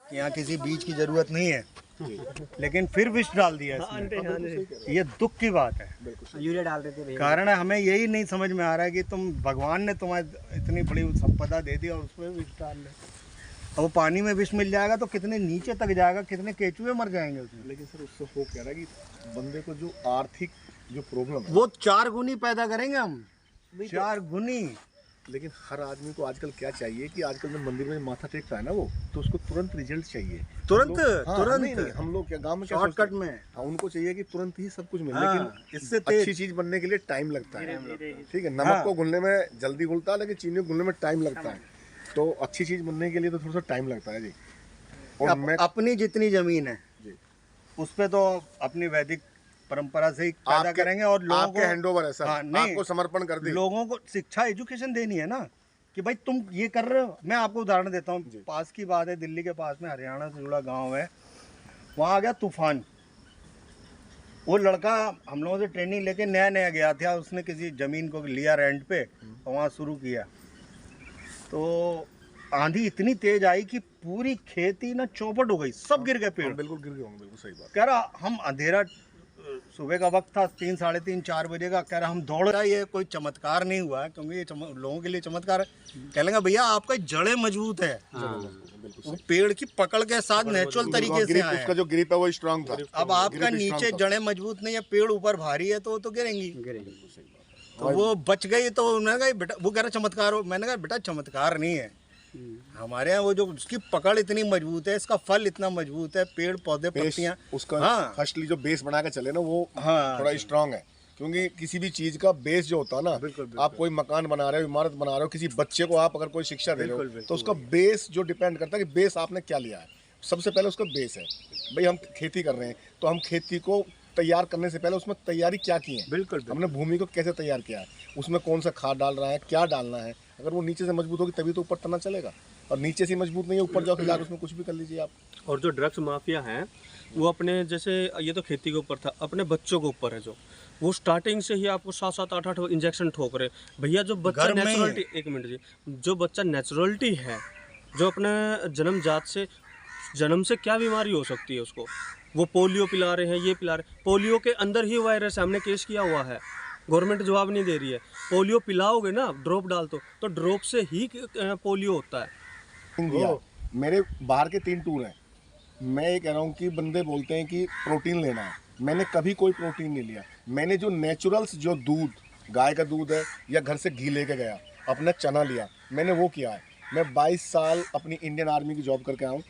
कि यहाँ किसी बीज की जरूरत नहीं है, लेकिन फिर विष डाल दिया इसमें। ये दुख की बात है। यूरिया डाल देते भैया। कारण है हमें यही नहीं समझ में आ रहा है कि तुम भगवान ने तुम्हें इतनी बड़ी संपदा दे दी और उसमें विष डाल ले। और वो पानी में विष मिल जाएगा तो कितने नीचे तक जाएगा, कितने केचुए मर जाएंगे उसमें। लेकिन सर उससे हो क्या रहा है कि बंदे को जो आर्थिक जो प्रॉब्लम है वो 4 गुनी पैदा करेंगे हम, 4 गुनी। लेकिन हर आदमी को आजकल क्या चाहिए कि आजकल जो मंदिर में माथा टेकता है ना वो, तो उसको तुरंत रिजल्ट चाहिए, तुरंत तुरंत। नहीं, हम लोग क्या गांव में क्या शॉर्टकट में। हाँ, उनको चाहिए कि तुरंत ही सब कुछ मिले। हाँ, लेकिन इससे अच्छी चीज बनने के लिए टाइम लगता है। ठीक है, नमक को घुलने में जल्दी घुलता है, लेकिन चीनी को घुलने में टाइम लगता है। तो अच्छी चीज बनने के लिए तो थोड़ा सा टाइम लगता है जी। और मैं अपनी जितनी जमीन है जी, उस पे तो अपनी वैदिक परंपरा से ही पैदा करेंगे और लोगों आपके को हैंडओवर है सर। हाँ, नहीं, आपको समर्पण कर दी। लोगों को शिक्षा एजुकेशन देनी है ना कि भाई तुम ये कर रहे हो। मैं आपको उदाहरण देता हूँ, पास की बात है, दिल्ली के पास में हरियाणा से जुड़ा गांव है, वहाँ आ गया तूफान। वो लड़का हम लोगों से ट्रेनिंग लेके नया नया गया था, उसने किसी ज़मीन को लिया रेंट पे और वहाँ शुरू किया। तो आंधी इतनी तेज आई कि पूरी खेती ना चौपट हो गई, सब गिर गए पेड़। बिल्कुल गिर गए होंगे, बिल्कुल सही बात। कह रहा हम अंधेरा सुबह का वक्त था, 3, साढ़े 3, 4 बजे का। कह रहा हम दौड़ रहा, ये कोई चमत्कार नहीं हुआ है, क्योंकि ये लोगों के लिए चमत्कार है। कह लेंगे भैया आपका जड़ें मजबूत है, वो पेड़ की पकड़ के साथ नेचुरल तरीके से आया उसका जो ग्रिप है वो स्ट्रांग था। अब आपका नीचे जड़ें मजबूत नहीं है, पेड़ ऊपर भारी है, तो गिरेंगी। तो वो बच गई। तो उन्होंने कहा बेटा, वो कह रहा चमत्कार हो। मैंने कहा बेटा चमत्कार नहीं है, हमारे यहाँ वो जो उसकी पकड़ इतनी मजबूत है, इसका फल इतना मजबूत है, पेड़ पौधे पत्तियां उसका हाँ, फर्स्टली जो बेस बना के चले ना वो हाँ, थोड़ा स्ट्रांग है। क्योंकि किसी भी चीज का बेस जो होता है ना, आप कोई मकान बना रहे हो, इमारत बना रहे हो, किसी बच्चे को आप अगर कोई शिक्षा दे रहे हो, तो उसका बेस जो डिपेंड करता है कि बेस आपने क्या लिया है। सबसे पहले उसका बेस है। भाई हम खेती कर रहे हैं तो हम खेती को तैयार करने से पहले उसमें तैयारी क्या की है, बिल्कुल हमने भूमि को कैसे तैयार किया है, उसमें कौन सा खाद डाल रहा है, क्या डालना है। अगर वो नीचे से मजबूत होगी तभी तो ऊपर तना चलेगा, और नीचे से मजबूत नहीं है ऊपर जाओ फिर उसमें कुछ भी कर लीजिए आप। और जो ड्रग्स माफिया हैं वो अपने, जैसे ये तो खेती के ऊपर था, अपने बच्चों के ऊपर है, जो वो स्टार्टिंग से ही आपको 7-7, 8-8 इंजेक्शन ठोक रहे। भैया जो बच्चा नेचुरलिटी, एक मिनट जी, जो बच्चा नेचुरलिटी है, जो अपने जन्म से क्या बीमारी हो सकती है उसको, वो पोलियो पिला रहे हैं, ये पिला रहे हैं। पोलियो के अंदर ही वायरस है, हमने केस किया हुआ है, गवर्नमेंट जवाब नहीं दे रही है। पोलियो पिलाओगे ना, ड्रॉप डाल दो, तो ड्रॉप से ही पोलियो होता है। मेरे बाहर के 3 टूर हैं। मैं ये कह रहा हूँ कि बंदे बोलते हैं कि प्रोटीन लेना है, मैंने कभी कोई प्रोटीन नहीं लिया। मैंने जो नेचुरल्स, जो दूध, गाय का दूध है या घर से घी लेके गया, अपना चना लिया, मैंने वो किया है। मैं 22 साल अपनी इंडियन आर्मी की जॉब करके आऊँ,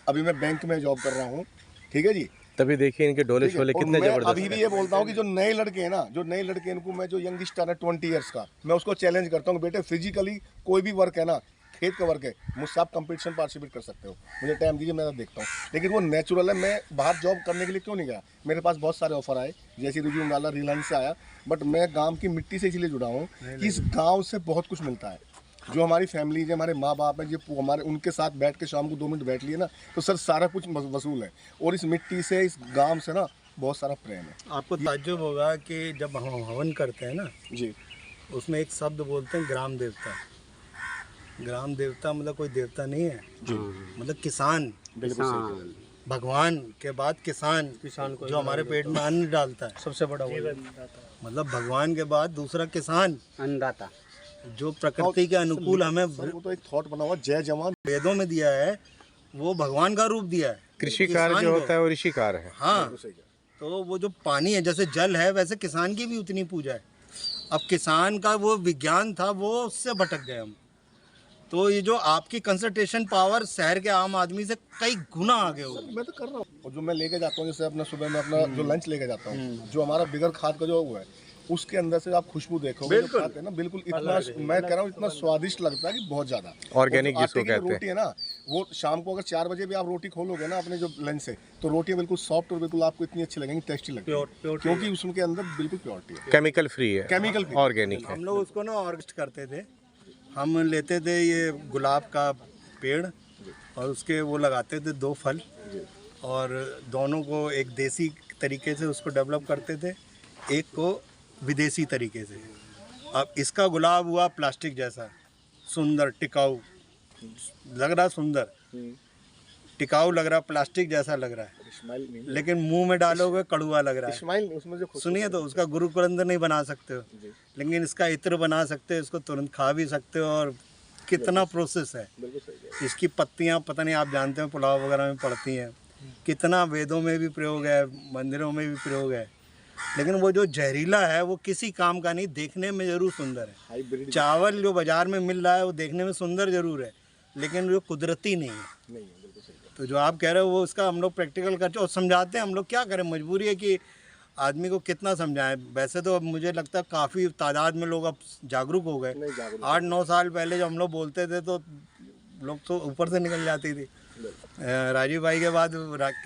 अभी मैं बैंक में जॉब कर रहा हूँ। ठीक है जी, तभी देखिए इनके डोले शोले कितने जबरदस्त। अभी भी ये बोलता हूँ कि जो नए लड़के हैं ना, जो नए लड़के, इनको मैं, जो यंगस्टर है 20 ईयर्स का, मैं उसको चैलेंज करता हूँ, बेटे फिजिकली कोई भी वर्क है ना, खेत का वर्क है, मुझसे आप कंपटीशन पार्टिसिपेट कर सकते हो, मुझे टाइम दीजिए, मैं देखता हूँ। लेकिन वो नेचुरल है। मैं बाहर जॉब करने के लिए क्यों नहीं गया, मेरे पास बहुत सारे ऑफर आए, जैसे रिज्यूम डाला, रिलायंस से आया, बट मैं गाँव की मिट्टी से इसलिए जुड़ा हूँ कि इस गाँव से बहुत कुछ मिलता है। जो हमारी फैमिली है, हमारे माँ बाप हैं, जो हमारे, उनके साथ बैठ के शाम को 2 मिनट बैठ लिए ना, तो सर सारा कुछ वसूल है। और इस मिट्टी से, इस गांव से ना बहुत सारा प्रेम है। आपको ताज्जुब होगा कि जब हम हवन करते हैं ना जी, उसमें एक शब्द बोलते हैं ग्राम देवता। ग्राम देवता मतलब कोई देवता नहीं है जी, मतलब किसान। बिल्कुल भगवान के बाद किसान को जो हमारे पेट में अन्न डालता है, सबसे बड़ा मतलब भगवान के बाद दूसरा किसान, अन्नदाता, जो प्रकृति के अनुकूल हमें वो तो एक थॉट बना हुआ, जय जवान वेदों में दिया है, वो भगवान का रूप दिया है। कृषिकार जो होता है वो ऋषिकार है। हाँ, तो वो जो पानी है, जैसे जल है, वैसे किसान की भी उतनी पूजा है। अब किसान का वो विज्ञान था, वो उससे भटक गए हम। तो ये जो आपकी कंसंट्रेशन पावर शहर के आम आदमी से कई गुना आगे हो। मैं तो कर रहा हूँ, और जो मैं लेके जाता हूँ, जैसे अपना सुबह में अपना जो लंच लेके जाता हूँ, जो हमारा बिगर खाद का जो हुआ है, उसके अंदर से आप खुशबू देखोगे, जो खाते हैं ना, बिल्कुल इतना, मैं कह रहा हूँ इतना स्वादिष्ट लगता है कि बहुत ज्यादा। ऑर्गेनिक जिसको कहते हैं। रोटी है ना, वो शाम को अगर 4 बजे भी आप रोटी खोलोगे ना अपने जो लंच से, तो रोटियां बिल्कुल सॉफ्ट और बिल्कुल आपको इतनी अच्छी लगेंगी, टेस्टी लगेगी, क्योंकि उसके अंदर बिल्कुल प्योरिटी है, केमिकल फ्री है, केमिकल फ्री, ऑर्गेनिक है। हम लोग उसको ना ऑर्गेस्ट करते थे। हम लेते थे ये गुलाब का पेड़ और उसके वो लगाते थे 2 फल, और दोनों को एक देसी तरीके से उसको डेवलप करते थे, एक को विदेशी तरीके से। अब इसका गुलाब हुआ प्लास्टिक जैसा, सुंदर, टिकाऊ लग रहा, सुंदर, टिकाऊ लग रहा है, प्लास्टिक जैसा लग रहा है, स्माइल नहीं, लेकिन मुंह में डालोगे कड़वा लग रहा है। स्माइल उसमें जो सुनिए तो उसका गुरु कुलंदर नहीं बना सकते हो, जी। लेकिन इसका इत्र बना सकते हो, इसको तुरंत खा भी सकते हो। और कितना प्रोसेस है बिल्कुल सही है। इसकी पत्तियां, पता नहीं आप जानते हो पुलाव वगैरह में पड़ती हैं, कितना वेदों में भी प्रयोग है, मंदिरों में भी प्रयोग है, लेकिन वो जो जहरीला है वो किसी काम का नहीं, देखने में ज़रूर सुंदर है। हाइब्रिड चावल जो बाज़ार में मिल रहा है वो देखने में सुंदर ज़रूर है, लेकिन वो कुदरती नहीं है। नहीं है, बिल्कुल सही है। तो जो आप कह रहे हो वो उसका हम लोग प्रैक्टिकल करते और समझाते हैं। हम लोग क्या करें, मजबूरी है कि आदमी को कितना समझाएं। वैसे तो अब मुझे लगता है काफ़ी तादाद में लोग अब जागरूक हो गए। नहीं जागरूक 8-9 साल पहले जब हम लोग बोलते थे तो लोग तो ऊपर से निकल जाती थी। राजीव भाई के बाद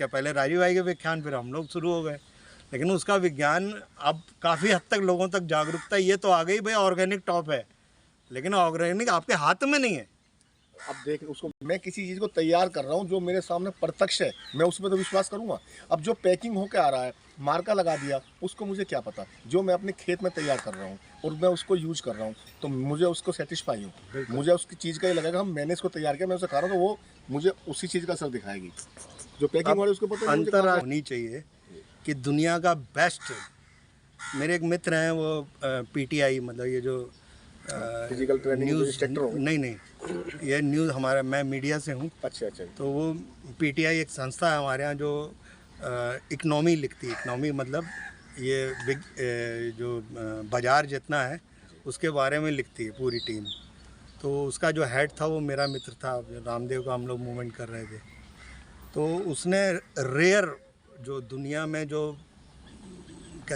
पहले राजीव भाई के व्याख्यान, फिर हम लोग शुरू हो गए, लेकिन उसका विज्ञान अब काफ़ी हद तक लोगों तक जागरूकता ये तो आ गई भाई ऑर्गेनिक टॉप है, लेकिन ऑर्गेनिक आपके हाथ में नहीं है। अब देख उसको, मैं किसी चीज़ को तैयार कर रहा हूँ जो मेरे सामने प्रत्यक्ष है, मैं उसमें तो विश्वास करूँगा। अब जो पैकिंग होकर आ रहा है, मार्का लगा दिया, उसको मुझे क्या पता। जो मैं अपने खेत में तैयार कर रहा हूँ और मैं उसको यूज कर रहा हूँ, तो मुझे उसको सेटिस्फाई हूँ, मुझे उसकी चीज़ का ही लगेगा हम मैंने इसको तैयार किया, मैं उसे खा रहा हूँ, तो वो मुझे उसी चीज़ का असर दिखाएगी। जो पैकिंग वाले उसको पता नहीं, अंतर्राष्ट्रीय होनी चाहिए कि दुनिया का बेस्ट। मेरे एक मित्र हैं वो पीटीआई, मतलब ये जो फिजिकल ट्रेनिंग न्यूज़ इंस्ट्रक्टर हो। नहीं, ये न्यूज़ हमारा, मैं मीडिया से हूँ, अच्छा अच्छा। तो वो पीटीआई एक संस्था है हमारे यहाँ जो इकनॉमी लिखती है। इकनॉमी मतलब ये जो बाज़ार जितना है उसके बारे में लिखती है पूरी टीम। तो उसका जो हेड था वो मेरा मित्र था, रामदेव का हम लोग मूवमेंट कर रहे थे। तो उसने रेयर जो दुनिया में जो